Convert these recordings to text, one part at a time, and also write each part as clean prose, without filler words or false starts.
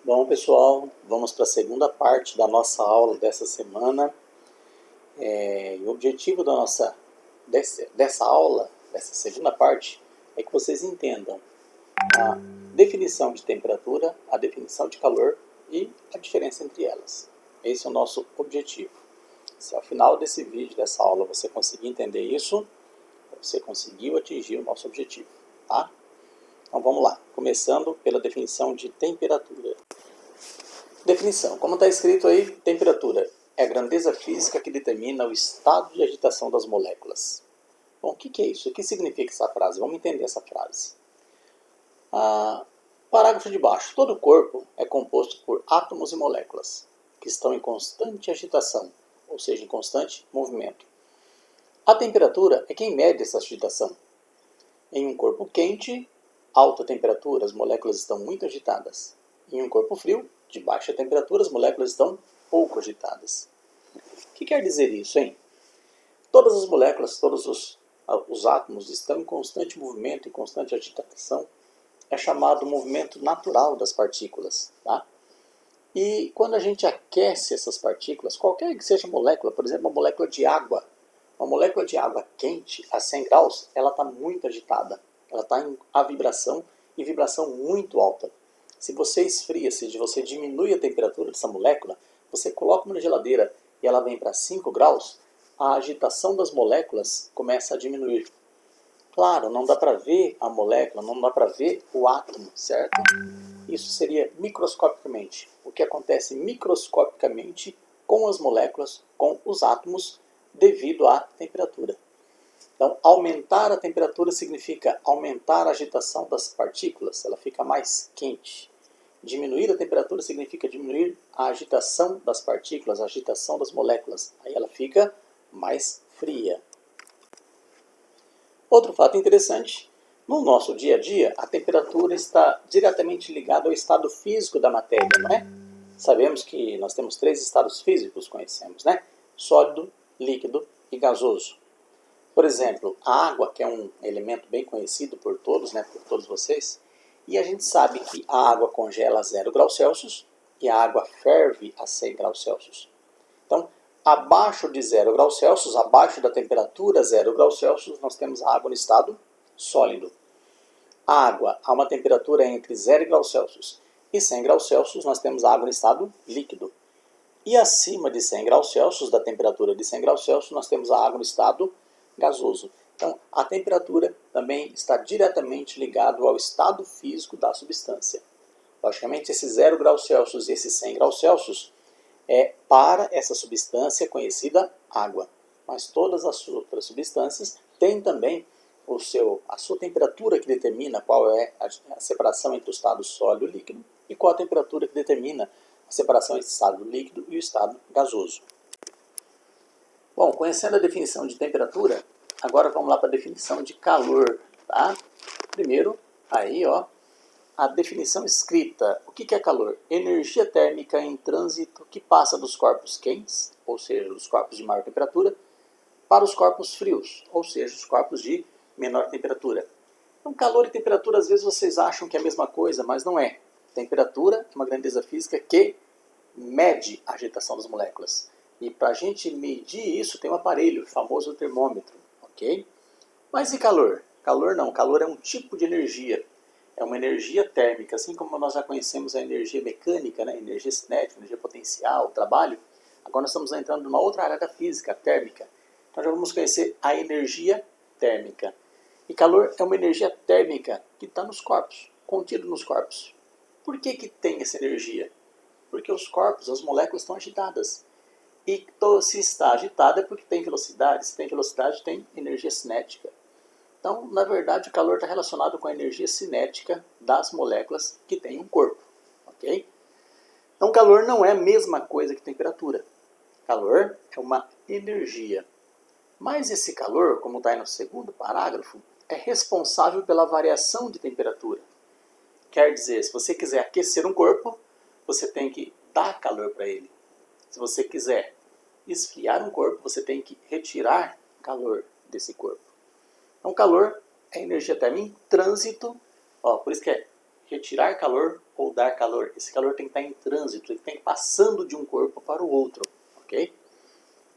Bom, pessoal, vamos para a segunda parte da nossa aula dessa semana. O objetivo dessa aula, dessa segunda parte, é que vocês entendam a definição de temperatura, a definição de calor e a diferença entre elas. Esse é o nosso objetivo. Se ao final desse vídeo, dessa aula, você conseguir entender isso, você conseguiu atingir o nosso objetivo, tá? Então vamos lá, começando pela definição de temperatura. Definição. Como está escrito aí, temperatura é a grandeza física que determina o estado de agitação das moléculas. Bom, o que é isso? O que significa essa frase? Vamos entender essa frase. Parágrafo de baixo. Todo corpo é composto por átomos e moléculas, que estão em constante agitação, ou seja, em constante movimento. A temperatura é quem mede essa agitação. Em um corpo quente, alta temperatura, as moléculas estão muito agitadas. Em um corpo frio, de baixa temperatura, as moléculas estão pouco agitadas. O que quer dizer isso, hein? Todas as moléculas, todos os átomos estão em constante movimento, em constante agitação. É chamado movimento natural das partículas, tá? E quando a gente aquece essas partículas, qualquer que seja molécula, por exemplo, uma molécula de água quente a 100 graus, ela está muito agitada. Ela está em vibração e vibração muito alta. Se você esfria, se você diminui a temperatura dessa molécula, você coloca uma na geladeira e ela vem para 5 graus, a agitação das moléculas começa a diminuir. Claro, não dá para ver a molécula, não dá para ver o átomo, certo? Isso seria microscopicamente. O que acontece microscopicamente com as moléculas, com os átomos, devido à temperatura. Então, aumentar a temperatura significa aumentar a agitação das partículas, ela fica mais quente. Diminuir a temperatura significa diminuir a agitação das partículas, a agitação das moléculas. Aí ela fica mais fria. Outro fato interessante, no nosso dia a dia, a temperatura está diretamente ligada ao estado físico da matéria, não é? Sabemos que nós temos 3 estados físicos, conhecemos, né? Sólido, líquido e gasoso. Por exemplo, a água, que é um elemento bem conhecido por todos, né, por todos vocês, e a gente sabe que a água congela a 0 graus Celsius e a água ferve a 100 graus Celsius. Então, abaixo de 0 graus Celsius, abaixo da temperatura 0 graus Celsius, nós temos a água no estado sólido. A água a uma temperatura entre 0 graus Celsius e 100 graus Celsius, nós temos a água no estado líquido. E acima de 100 graus Celsius, da temperatura de 100 graus Celsius, nós temos a água no estado gasoso. Então, a temperatura também está diretamente ligada ao estado físico da substância. Logicamente, esse 0 graus Celsius e esse 100 graus Celsius é para essa substância conhecida água. Mas todas as outras substâncias têm também a sua temperatura que determina qual é a separação entre o estado sólido e líquido e qual a temperatura que determina a separação entre o estado líquido e o estado gasoso. Bom, conhecendo a definição de temperatura, agora vamos lá para a definição de calor, tá? Primeiro, aí, ó, a definição escrita. O que é calor? Energia térmica em trânsito que passa dos corpos quentes, ou seja, dos corpos de maior temperatura, para os corpos frios, ou seja, os corpos de menor temperatura. Então, calor e temperatura, às vezes vocês acham que é a mesma coisa, mas não é. Temperatura é uma grandeza física que mede a agitação das moléculas. E para a gente medir isso, tem um aparelho, o famoso termômetro, ok? Mas e calor? Calor não, calor é um tipo de energia. É uma energia térmica, assim como nós já conhecemos a energia mecânica, né? Energia cinética, energia potencial, trabalho. Agora nós estamos entrando numa outra área da física, a térmica. Então já vamos conhecer a energia térmica. E calor é uma energia térmica que está nos corpos, contido nos corpos. Por que tem essa energia? Porque os corpos, as moléculas estão agitadas. E se está agitada é porque tem velocidade. Se tem velocidade, tem energia cinética. Então, na verdade, o calor está relacionado com a energia cinética das moléculas que têm um corpo. Ok? Então, calor não é a mesma coisa que temperatura. Calor é uma energia. Mas esse calor, como está aí no segundo parágrafo, é responsável pela variação de temperatura. Quer dizer, se você quiser aquecer um corpo, você tem que dar calor para ele. Se você quiser esfriar um corpo, você tem que retirar calor desse corpo. Então, calor é energia térmica em trânsito, por isso que é retirar calor ou dar calor. Esse calor tem que estar em trânsito, ele tem que ir passando de um corpo para o outro, ok?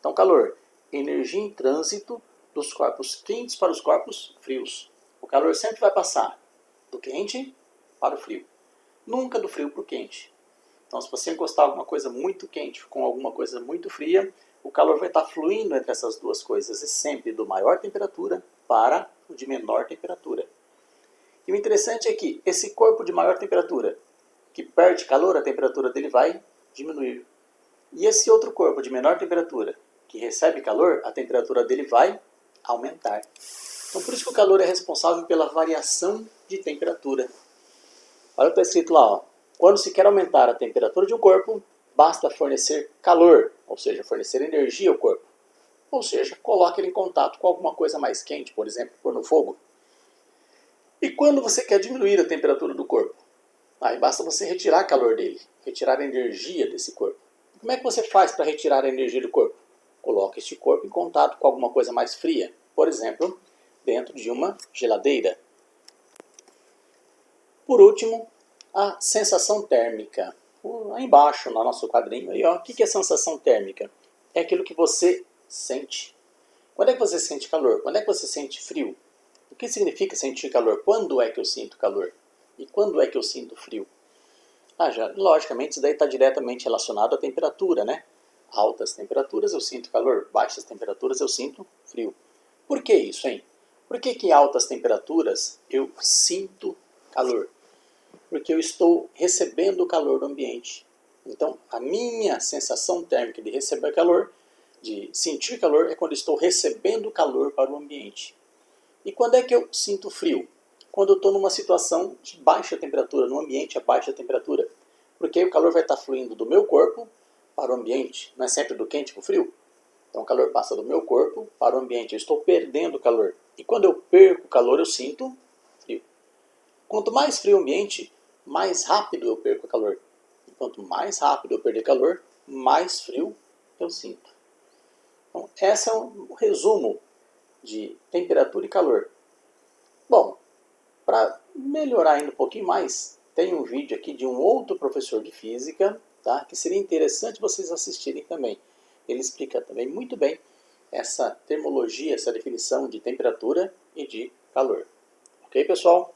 Então, calor, energia em trânsito dos corpos quentes para os corpos frios. O calor sempre vai passar do quente para o frio, nunca do frio para o quente. Então, se você encostar alguma coisa muito quente com alguma coisa muito fria, o calor vai estar fluindo entre essas duas coisas e sempre do maior temperatura para o de menor temperatura. E o interessante é que esse corpo de maior temperatura, que perde calor, a temperatura dele vai diminuir. E esse outro corpo de menor temperatura, que recebe calor, a temperatura dele vai aumentar. Então, por isso que o calor é responsável pela variação de temperatura. Olha o que está escrito lá, ó. Quando se quer aumentar a temperatura de um corpo, basta fornecer calor, ou seja, fornecer energia ao corpo. Ou seja, coloque ele em contato com alguma coisa mais quente, por exemplo, pôr no fogo. E quando você quer diminuir a temperatura do corpo? Aí basta você retirar calor dele, retirar a energia desse corpo. Como é que você faz para retirar a energia do corpo? Coloque este corpo em contato com alguma coisa mais fria, por exemplo, dentro de uma geladeira. Por último, a sensação térmica. Aí embaixo, no nosso quadrinho, aí, ó, o que é sensação térmica? É aquilo que você sente. Quando é que você sente calor? Quando é que você sente frio? O que significa sentir calor? Quando é que eu sinto calor? E quando é que eu sinto frio? Logicamente, isso daí está diretamente relacionado à temperatura, né? Altas temperaturas eu sinto calor, baixas temperaturas eu sinto frio. Por que isso, hein? Por que altas temperaturas eu sinto calor? Porque eu estou recebendo o calor do ambiente. Então, a minha sensação térmica de receber calor, de sentir calor, é quando estou recebendo calor para o ambiente. E quando é que eu sinto frio? Quando eu estou numa situação de baixa temperatura, num ambiente a baixa temperatura. Porque aí o calor vai estar fluindo do meu corpo para o ambiente. Não é sempre do quente para o frio? Então o calor passa do meu corpo para o ambiente. Eu estou perdendo calor. E quando eu perco calor, eu sinto frio. Quanto mais frio o ambiente, mais rápido eu perco calor. E quanto mais rápido eu perder calor, mais frio eu sinto. Então, esse é um resumo de temperatura e calor. Bom, para melhorar ainda um pouquinho mais, tem um vídeo aqui de um outro professor de física, tá? Que seria interessante vocês assistirem também. Ele explica também muito bem essa termologia, essa definição de temperatura e de calor. Ok, pessoal?